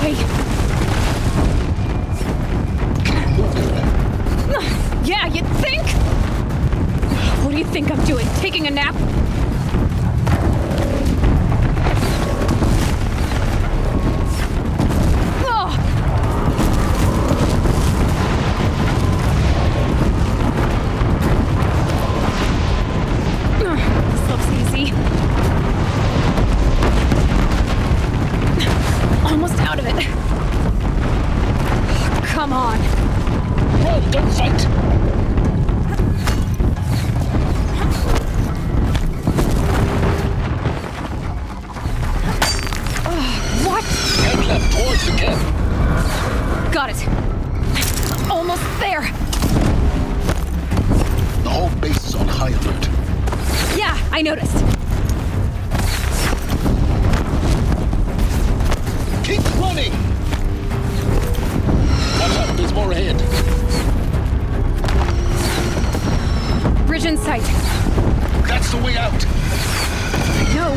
way. Keep moving. Yeah, you'd think? What do you think I'm doing? Taking a nap? This looks easy. Almost out of it. Come on. Run, don't fight! What? Head left towards the camp. Got it. Almost there. The whole base is on high alert. Yeah, I noticed. Keep running! Watch out, there's more ahead. Bridge in sight. That's the way out. No.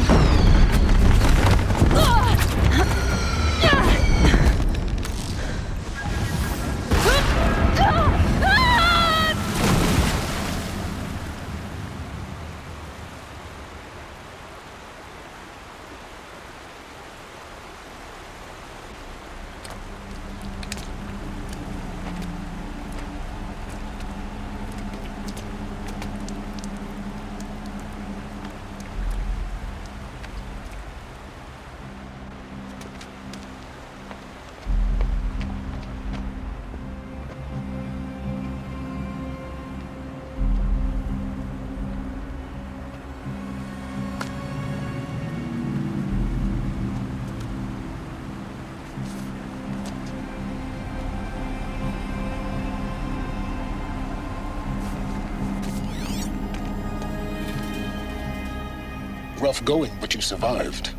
Rough going, but you survived.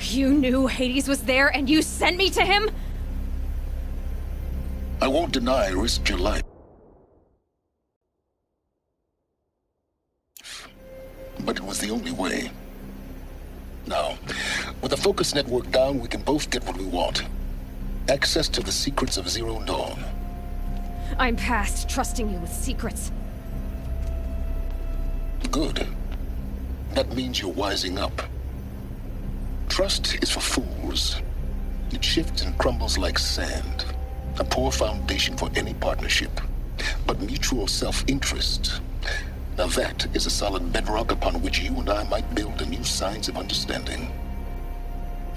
You knew Hades was there and you sent me to him? I won't deny I risked your life. But it was the only way. Now, with the focus network down, we can both get what we want. Access to the secrets of Zero Dawn. I'm past trusting you with secrets. Good. That means you're wising up. Trust is for fools. It shifts and crumbles like sand. A poor foundation for any partnership. But mutual self-interest, now that is a solid bedrock upon which you and I might build a new science of understanding.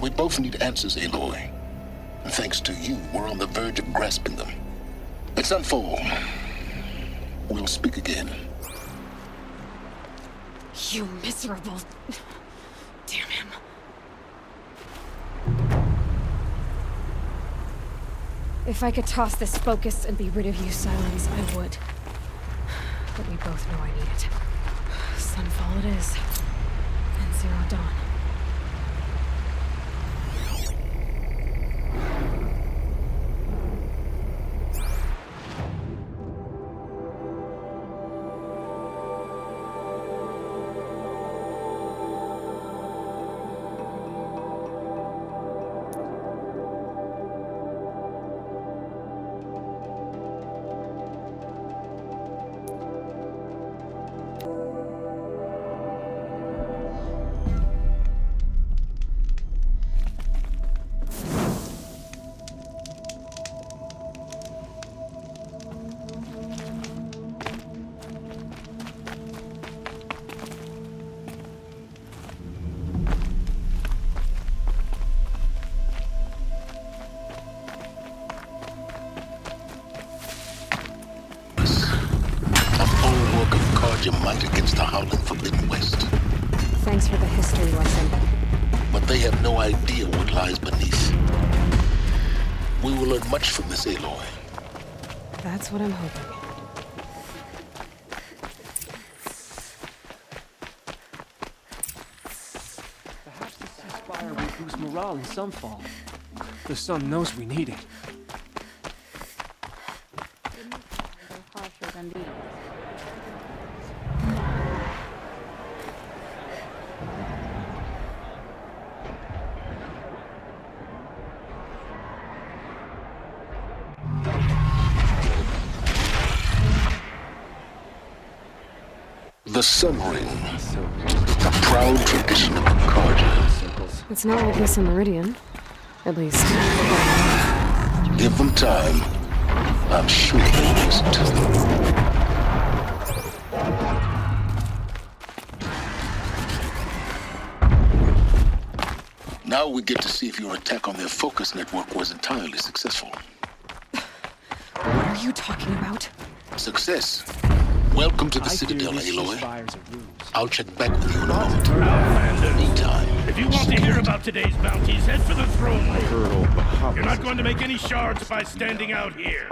We both need answers, Aloy. And thanks to you, we're on the verge of grasping them. Let's unfold. We'll speak again. You miserable... Damn him. If I could toss this focus and be rid of you, Silence, I would. But we both know I need it. Sunfall it is. And Zero Dawn. Your might against the howling Forbidden West. Thanks for the history lesson. But they have no idea what lies beneath. We will learn much from this, Aloy. That's what I'm hoping. Perhaps the ceasefire will boost morale in Sunfall. The sun knows we need it. Harsher than these. The Sun Ring, a proud tradition of Carja. It's not like this in Meridian. At least. Give them time. I'm sure they'll use it. Now we get to see if your attack on their focus network was entirely successful. What are you talking about? Success. Welcome to the Citadel, Aloy. I'll check back with you in a moment. Meantime, If you want to hear about today's bounties, head for the throne room. You're not going to make any shards by standing out here.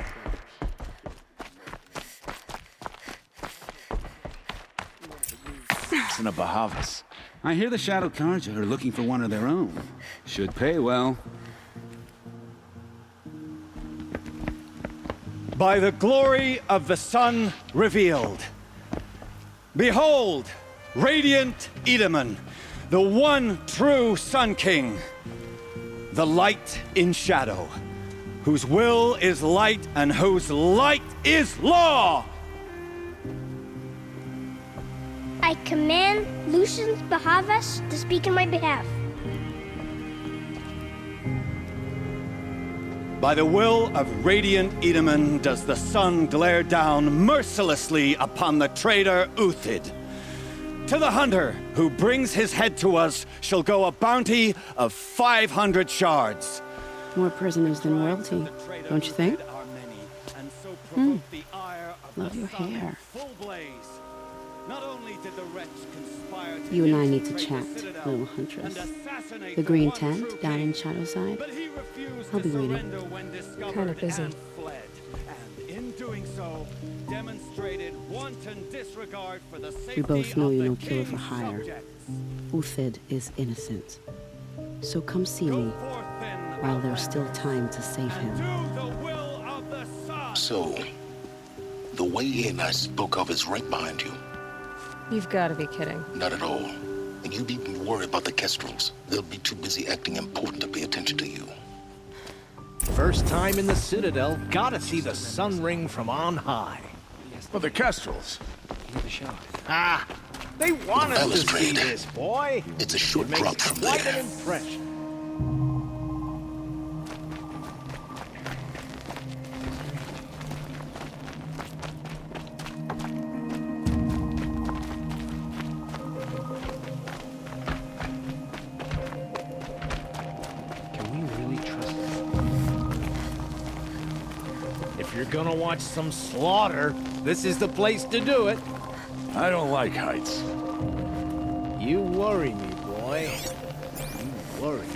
In a Bahavas. I hear the Shadow Carja are looking for one of their own. Should pay well. By the glory of the sun revealed. Behold, radiant Edaman, the one true Sun King. The light in shadow, whose will is light and whose light is law! I command Lucius Bahavas to speak in my behalf. By the will of radiant Edaman does the sun glare down mercilessly upon the traitor Uthid. To the hunter who brings his head to us shall go a bounty of 500 shards. More prisoners than royalty, don't you think? Love your hair. Not only did the wretch conspire to You and I need to chat, little huntress. The green tent down in Shadowside. I'll be waiting. Kinda busy. And in doing so, demonstrated wanton disregard for the safety We both know of you're the no killer for king's hire. subjects. Uthid is innocent. So come see Go me forth then, while there's still time to save and him. do the will of the sun. so the way in I spoke of is right behind you. You've got to be kidding. Not at all. And you needn't worry about the Kestrels. They'll be too busy acting important to pay attention to you. First time in the Citadel, gotta see the sun ring from on high. For the Kestrels. Ah, they want us to see Balustrade. this, boy. It's a short It makes drop from quite there. an impression. Can we really trust them? If you're gonna watch some slaughter, this is the place to do it. I don't like heights. You worry me, boy. You worry me.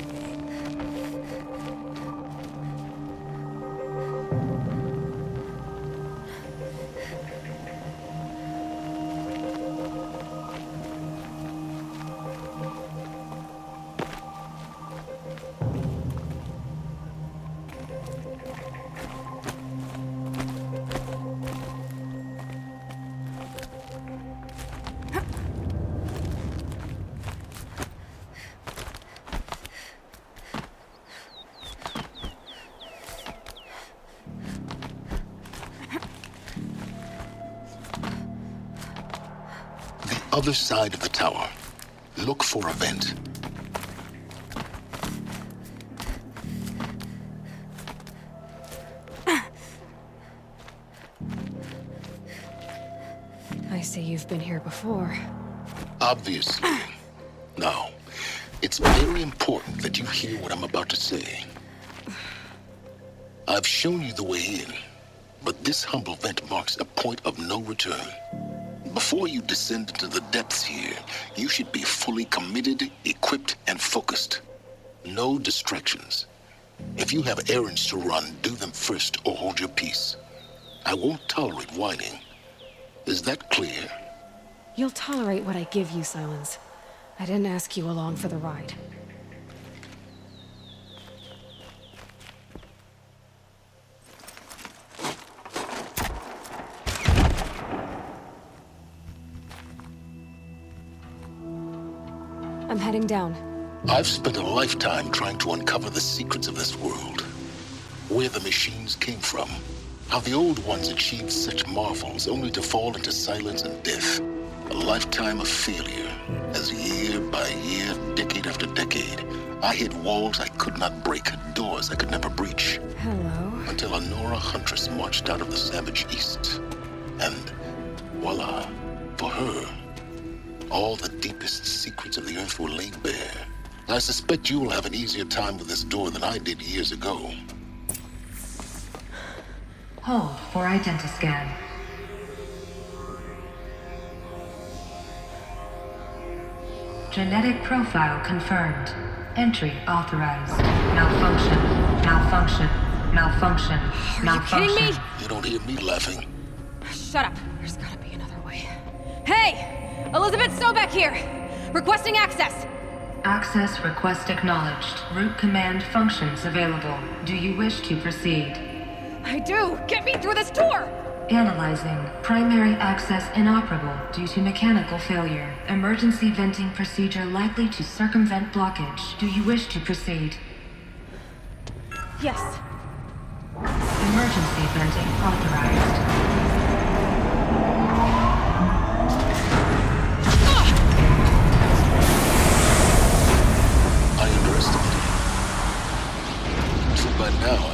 Other side of the tower. Look for a vent. I see you've been here before. Obviously. Now, it's very important that you hear what I'm about to say. I've shown you the way in, but this humble vent marks a point of no return. Before you descend into the depths here, you should be fully committed, equipped, and focused. No distractions. If you have errands to run, do them first or hold your peace. I won't tolerate whining. Is that clear? You'll tolerate what I give you, Silence. I didn't ask you along for the ride. I'm heading down. I've spent a lifetime trying to uncover the secrets of this world. Where the machines came from. How the old ones achieved such marvels only to fall into silence and death. A lifetime of failure, as year by year, decade after decade, I hit walls I could not break, doors I could never breach. Hello. Until a Nora huntress marched out of the savage east. And voila, for her, all the deepest secrets of the earth were laid bare. I suspect you will have an easier time with this door than I did years ago. Hold for identiscan. Genetic profile confirmed. Entry authorized. Malfunction. Malfunction. Malfunction. Malfunction. Are you kidding me? You don't hear me laughing. Shut up. There's gotta be another way. Hey! Elizabeth Sobeck here! Requesting access! Access request acknowledged. Root command functions available. Do you wish to proceed? I do! Get me through this door! Analyzing. Primary access inoperable due to mechanical failure. Emergency venting procedure likely to circumvent blockage. Do you wish to proceed? Yes. Emergency venting authorized. I underestimated you. So by now,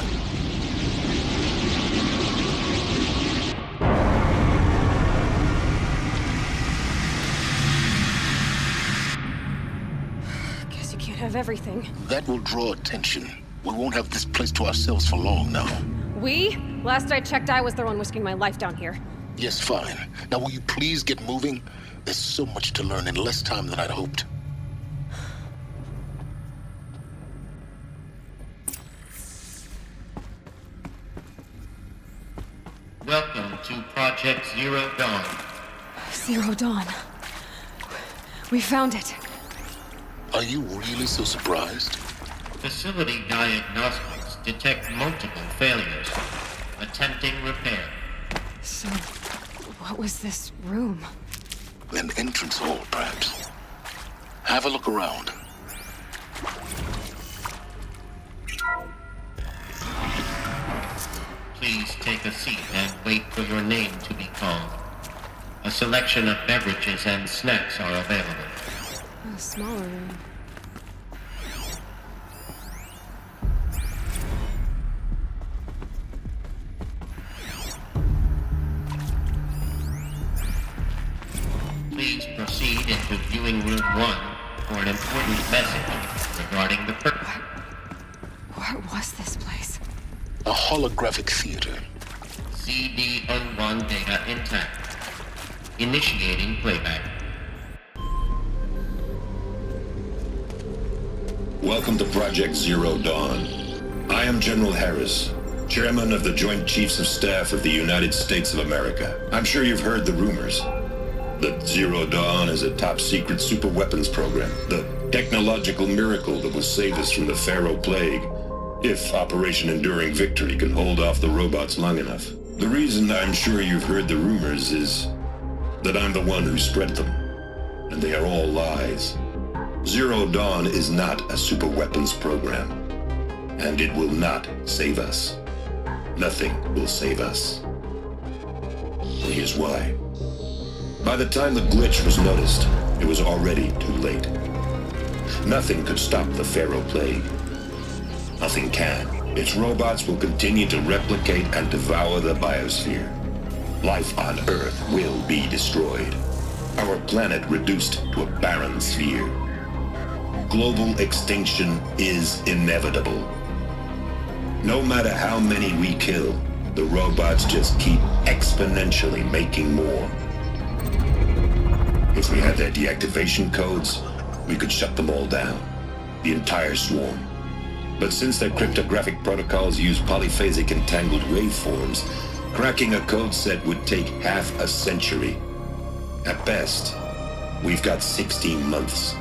Guess you can't have everything. that will draw attention. We won't have this place to ourselves for long now. We? Last I checked, I was the one risking my life down here. Yes, fine. Now will you please get moving? There's so much to learn in less time than I'd hoped. Welcome to Project Zero Dawn. Zero Dawn. We found it. Are you really so surprised? Facility diagnostics detect multiple failures. Attempting repair. So, what was this room? An entrance hall, perhaps. Have a look around. Please take a seat and wait for your name to be called. A selection of beverages and snacks are available. A smaller room. Please proceed into viewing room 1 for an important message regarding the purpose. What was this place? A holographic theater. CD01 data intact. Initiating playback. Welcome to Project Zero Dawn. I am General Harris, Chairman of the Joint Chiefs of Staff of the United States of America. I'm sure you've heard the rumors that Zero Dawn is a top-secret superweapons program, the technological miracle that will save us from the Pharaoh Plague, if Operation Enduring Victory can hold off the robots long enough. The reason I'm sure you've heard the rumors is that I'm the one who spread them, and they are all lies. Zero Dawn is not a superweapons program, and it will not save us. Nothing will save us. And here's why. By the time the glitch was noticed, it was already too late. Nothing could stop the Pharaoh Plague. Nothing can. Its robots will continue to replicate and devour the biosphere. Life on Earth will be destroyed. Our planet reduced to a barren sphere. Global extinction is inevitable. No matter how many we kill, the robots just keep exponentially making more. If we had their deactivation codes, we could shut them all down. The entire swarm. But since their cryptographic protocols use polyphasic entangled waveforms, cracking a code set would take half a century. At best, we've got 16 months.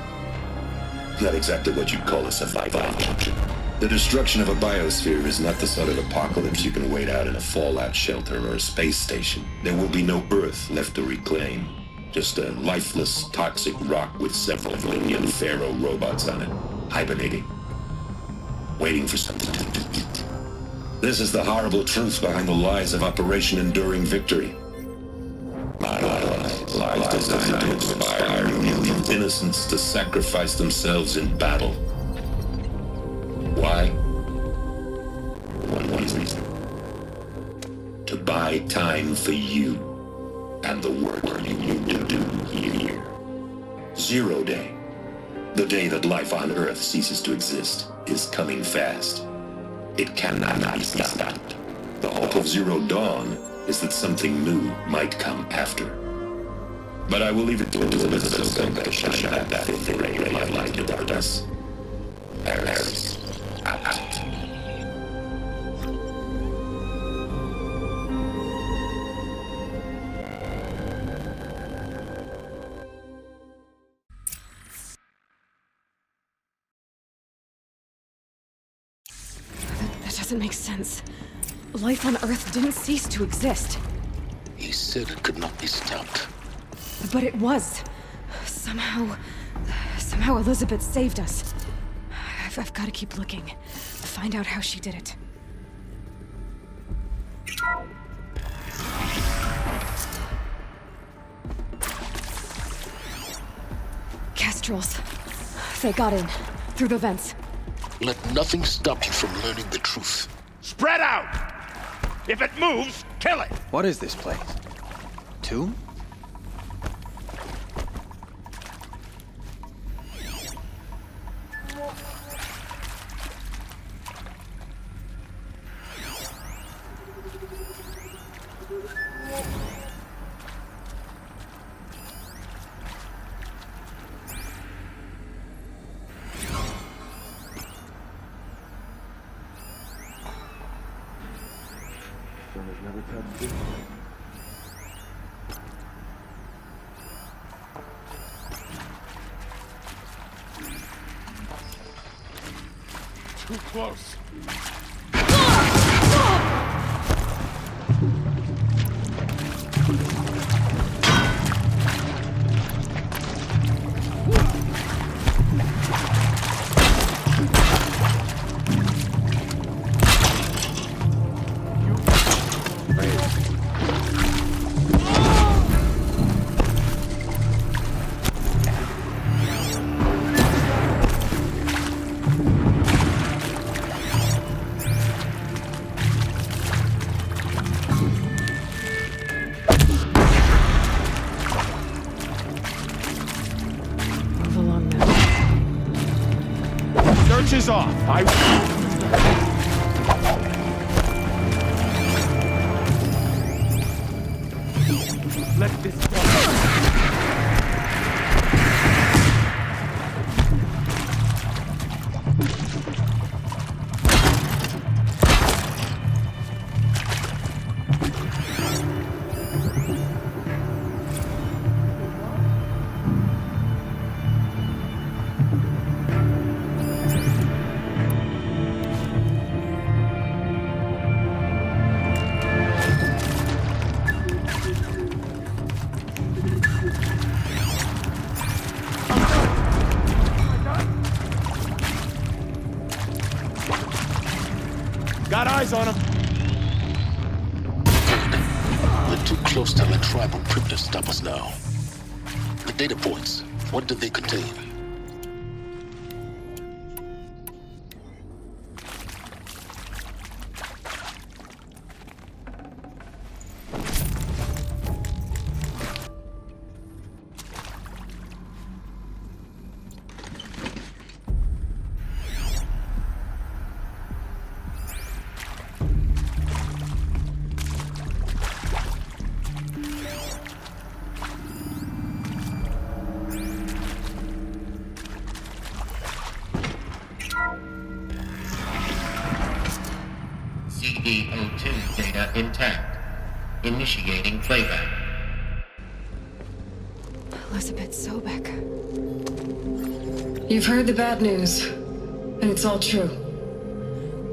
Not exactly what you'd call a survival option. The destruction of a biosphere is not the sort of apocalypse you can wait out in a fallout shelter or a space station. There will be no Earth left to reclaim. Just a lifeless, toxic rock with several million Pharaoh robots on it, hibernating, waiting for something to eat. This is the horrible truth behind the lies of Operation Enduring Victory. My lies. lies designed to inspire millions of innocents to sacrifice themselves in battle. Why? One reason. To buy time for you and the work you need to do here. 0 Day, the day that life on Earth ceases to exist, is coming fast. It cannot be stopped. The hope of Zero Dawn is that something new might come after. But I will leave it to Elizabeth to shine that thin ray of light in the darkness. Harris, out. That doesn't make sense. Life on Earth didn't cease to exist. He said it could not be stopped. But it was. Somehow Elizabeth saved us. I've got to keep looking. Find out how she did it. Kestrels. They got in. Through the vents. Let nothing stop you from learning the truth. Spread out! If it moves, kill it! What is this place? Tomb? Too close. Is off. Let this go. Got eyes on him. We're too close to let tribal crypto stop us now. The data points, what do they contain? CD02 data intact. Initiating playback. Elizabeth Sobek. You've heard the bad news, and it's all true.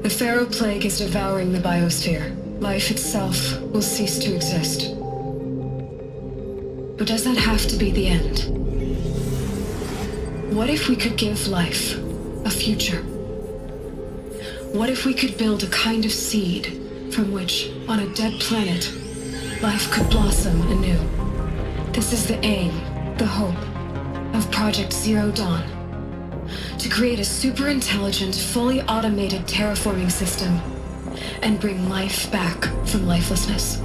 The Pharaoh Plague is devouring the biosphere. Life itself will cease to exist. But does that have to be the end? What if we could give life a future? What if we could build a kind of seed from which, on a dead planet, life could blossom anew? This is the aim, the hope, of Project Zero Dawn. To create a super-intelligent, fully automated terraforming system and bring life back from lifelessness.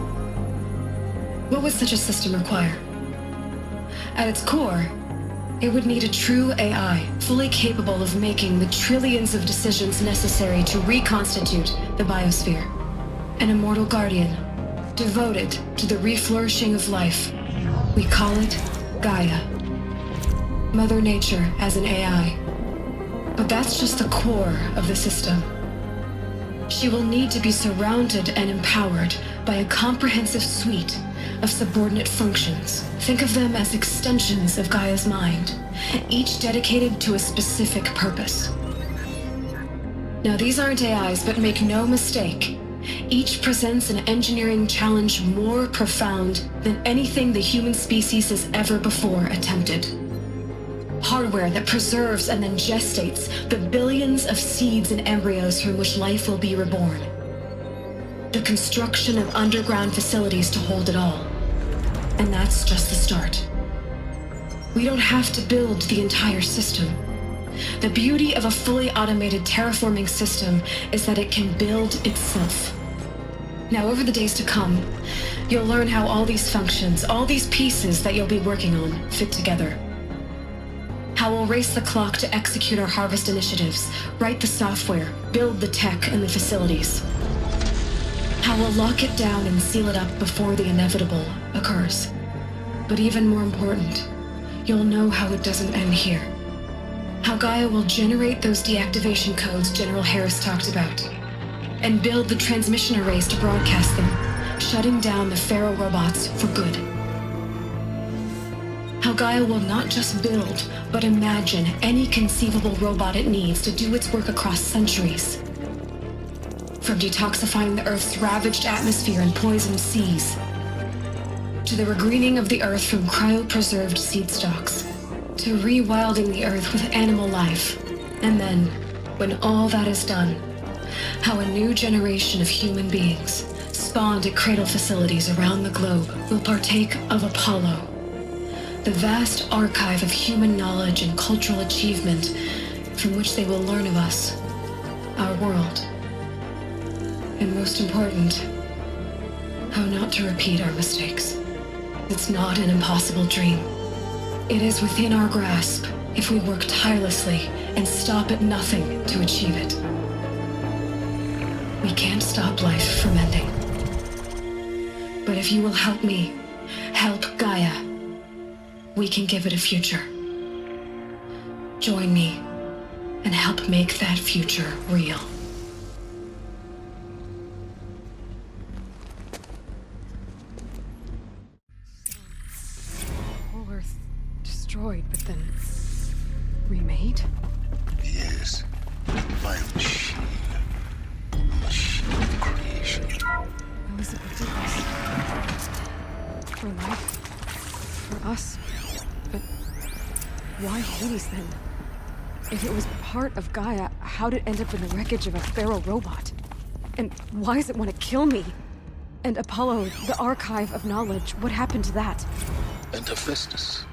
What would such a system require? At its core, it would need a true AI, fully capable of making the trillions of decisions necessary to reconstitute the biosphere. An immortal guardian, devoted to the reflourishing of life. We call it Gaia. Mother Nature as an AI. But that's just the core of the system. She will need to be surrounded and empowered by a comprehensive suite of subordinate functions. Think of them as extensions of Gaia's mind, each dedicated to a specific purpose. Now, these aren't AIs, but make no mistake, each presents an engineering challenge more profound than anything the human species has ever before attempted. Hardware that preserves and then gestates the billions of seeds and embryos from which life will be reborn. The construction of underground facilities to hold it all. And that's just the start. We don't have to build the entire system. The beauty of a fully automated terraforming system is that it can build itself. Now, over the days to come, you'll learn how all these functions, all these pieces that you'll be working on, fit together. How we'll race the clock to execute our harvest initiatives, write the software, build the tech and the facilities. How we'll lock it down and seal it up before the inevitable occurs. But even more important, you'll know how it doesn't end here. How Gaia will generate those deactivation codes General Harris talked about, and build the transmission arrays to broadcast them, shutting down the feral robots for good. How Gaia will not just build, but imagine any conceivable robot it needs to do its work across centuries. From detoxifying the Earth's ravaged atmosphere and poisoned seas, to the regreening of the Earth from cryopreserved seed stalks, to rewilding the Earth with animal life. And then, when all that is done, how a new generation of human beings, spawned at cradle facilities around the globe, will partake of Apollo, the vast archive of human knowledge and cultural achievement from which they will learn of us, our world. And most important, how not to repeat our mistakes. It's not an impossible dream. It is within our grasp if we work tirelessly and stop at nothing to achieve it. We can't stop life from ending. But if you will help me, help Gaia, we can give it a future. Join me and help make that future real. Whole Earth destroyed, but then remade? Yes, by a machine. A machine of creation. How is it we did this? For life? For us? But why Hades then? If it was part of Gaia, how'd it end up in the wreckage of a feral robot? And why does it want to kill me? And Apollo, the archive of knowledge, what happened to that? And Hephaestus,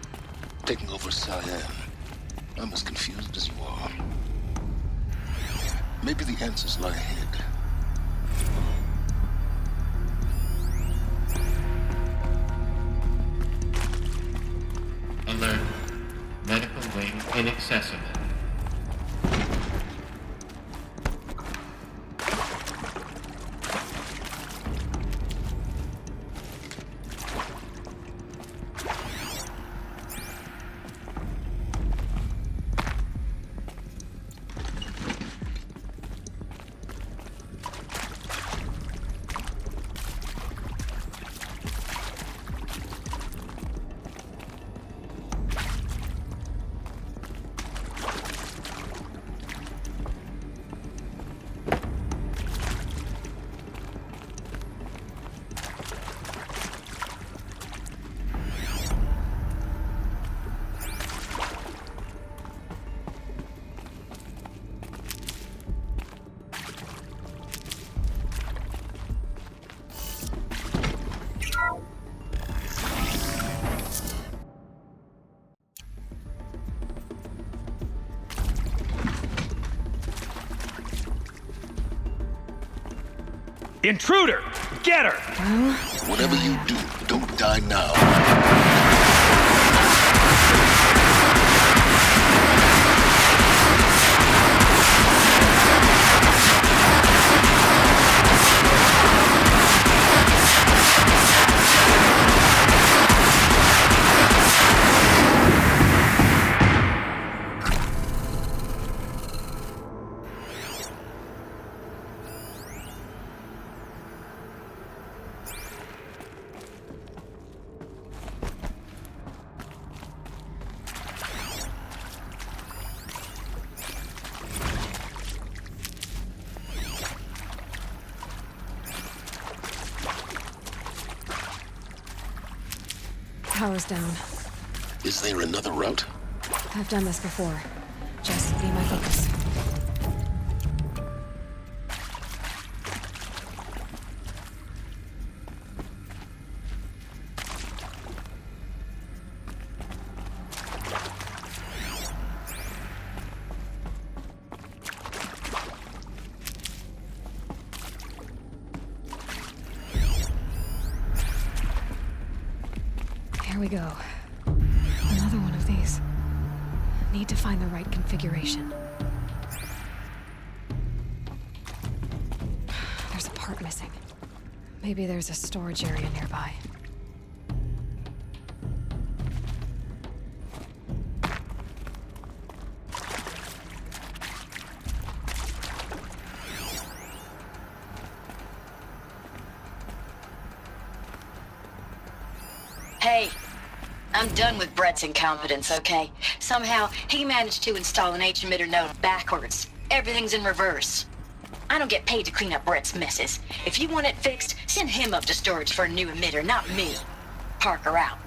taking over Cyan. I'm as confused as you are. Maybe the answers lie ahead. Alert. Medical wing inaccessible. Intruder! Get her! Whatever you do, don't die now. Power's down. Is there another route? I've done this before. Just be my focus. Here we go. Another one of these. Need to find the right configuration. There's a part missing. Maybe there's a storage area nearby. Hey, I'm done with Brett's incompetence, okay? Somehow, he managed to install an H-emitter node backwards. Everything's in reverse. I don't get paid to clean up Brett's messes. If you want it fixed, send him up to storage for a new emitter, not me. Parker out.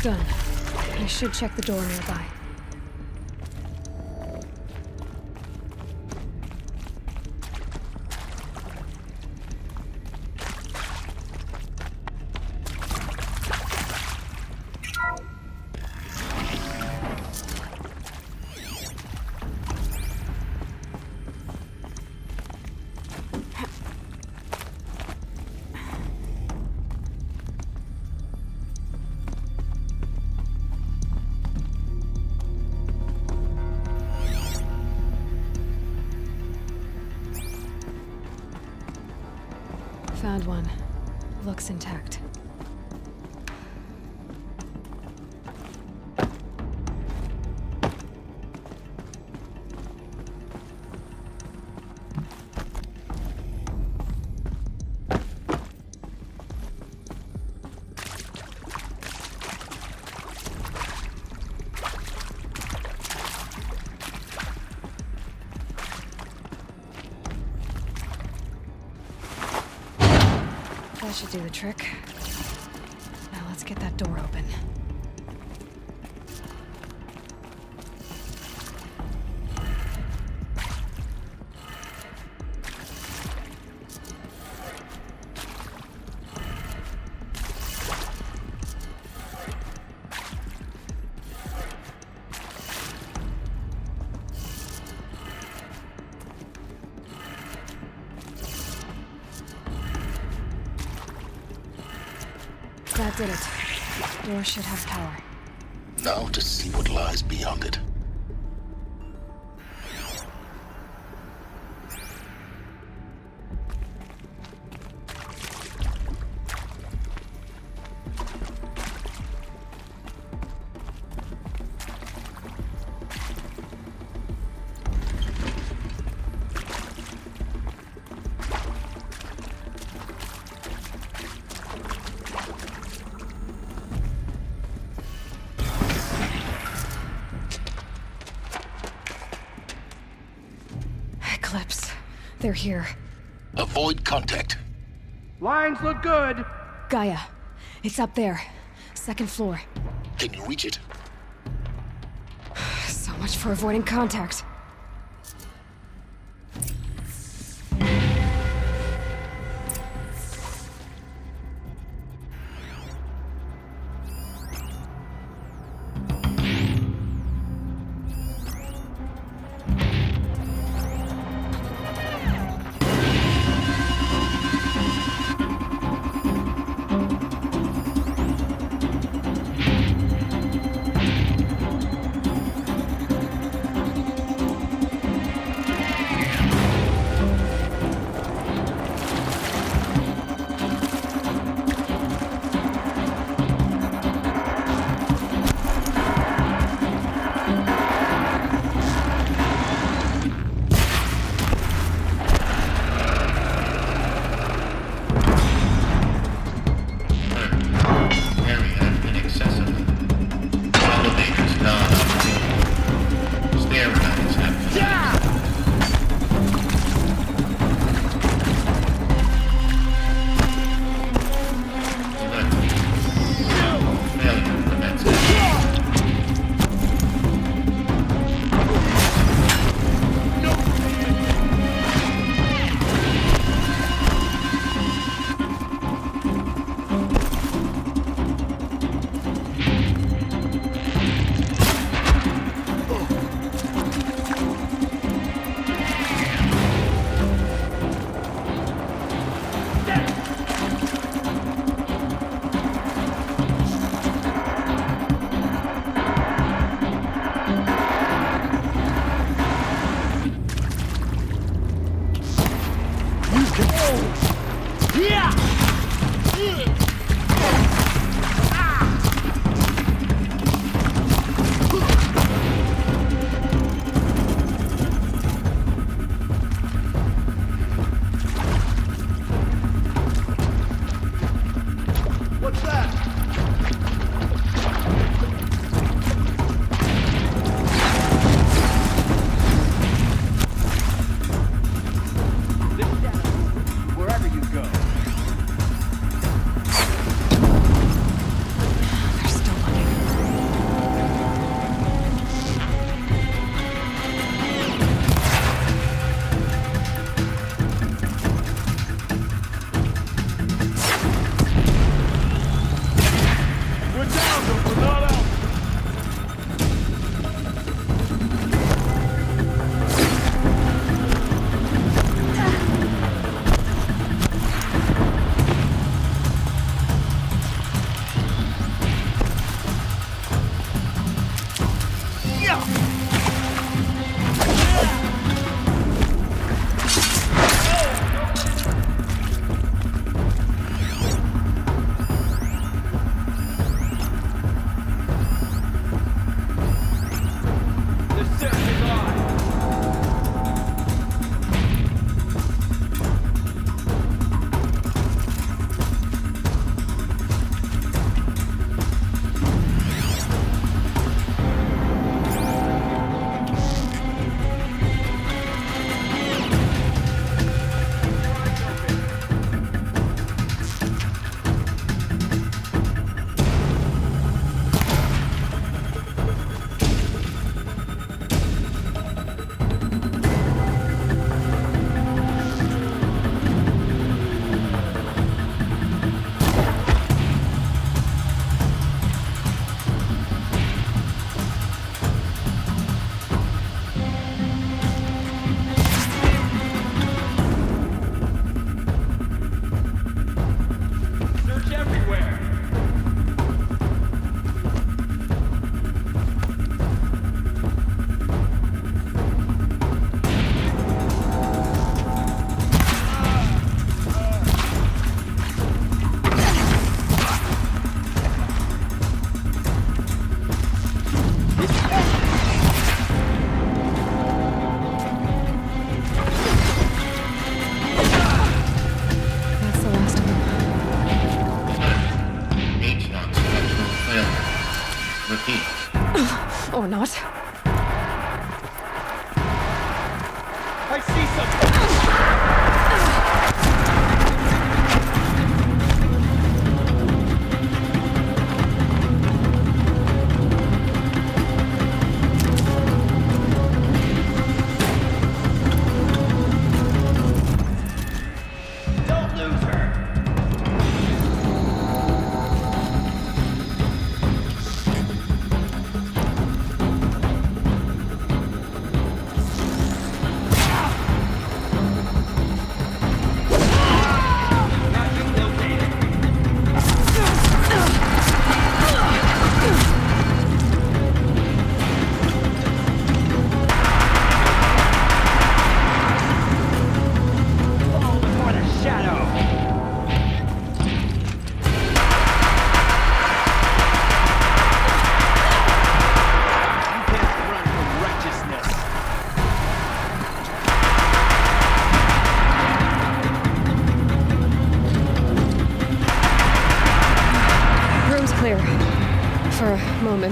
Done. I should check the door nearby. Found one. Looks intact. That should do the trick. Now let's get that door open. That did it. Door should have power. Now to see what lies beyond it. They're here. Avoid contact. Lines look good. Gaia. It's up there. Second floor. Can you reach it? So much for avoiding contact. Or not. I see something!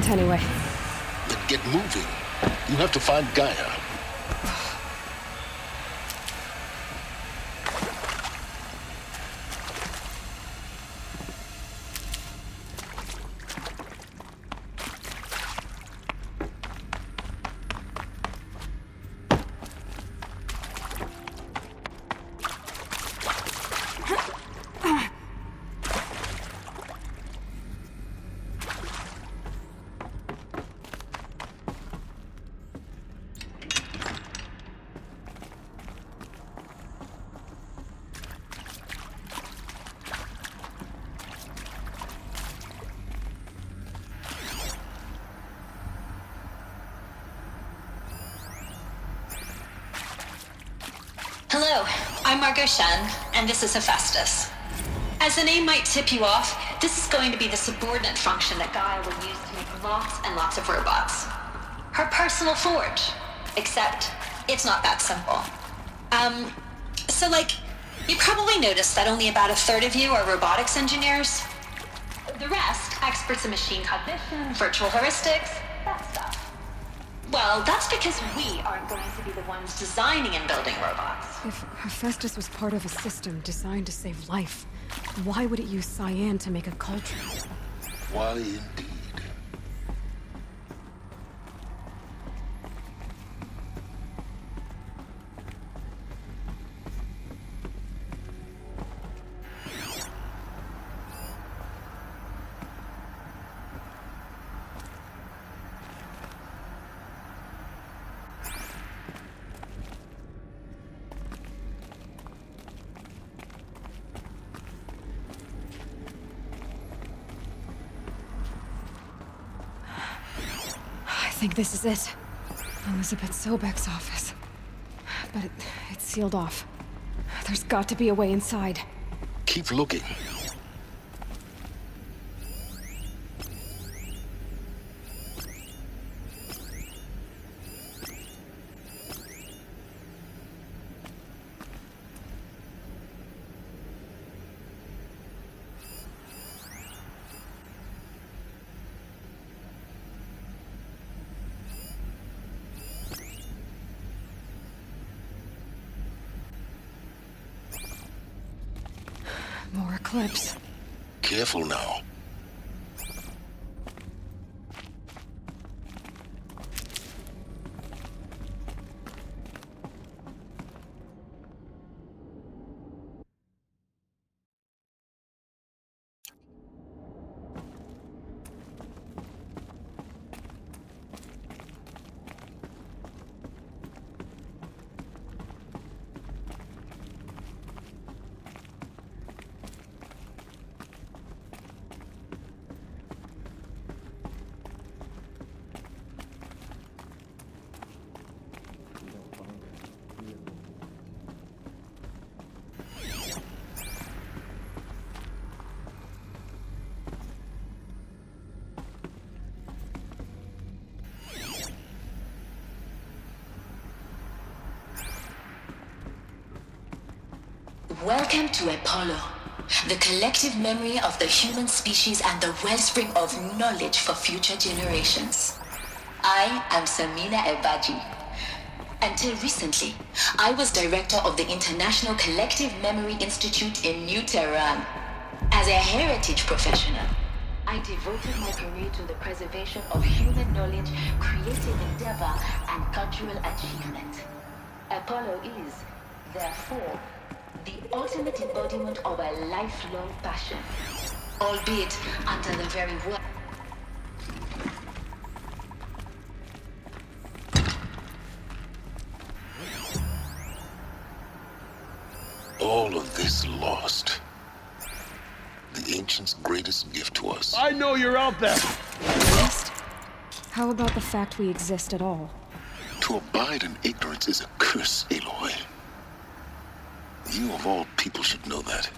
Anyway. Then get moving. You have to find Gaia. Hello, I'm Margot Shen, and this is Hephaestus. As the name might tip you off, this is going to be the subordinate function that Gaia will use to make lots and lots of robots. Her personal forge. Except, it's not that simple. You probably noticed that only about a third of you are robotics engineers. The rest, experts in machine cognition, virtual heuristics, that stuff. Well, that's because we aren't going to be the ones designing and building robots. If Hephaestus was part of a system designed to save life, why would it use cyan to make a culture? Why indeed? I think this is it. Elizabeth Sobek's office. But it's sealed off. There's got to be a way inside. Keep looking. More eclipse. Careful now. Welcome to Apollo, the collective memory of the human species and the wellspring of knowledge for future generations. I am Samina Ebaji. Until recently, I was director of the International Collective Memory Institute in New Tehran. As a heritage professional, I devoted my career to the preservation of human knowledge, creative endeavor, and cultural achievement. Apollo is, therefore, the ultimate embodiment of a lifelong passion, albeit under the very word. All of this lost. The ancients' greatest gift to us. I know you're out there! Greatest? How about the fact we exist at all? To abide in ignorance is a curse, Aloy. You of all people should know that.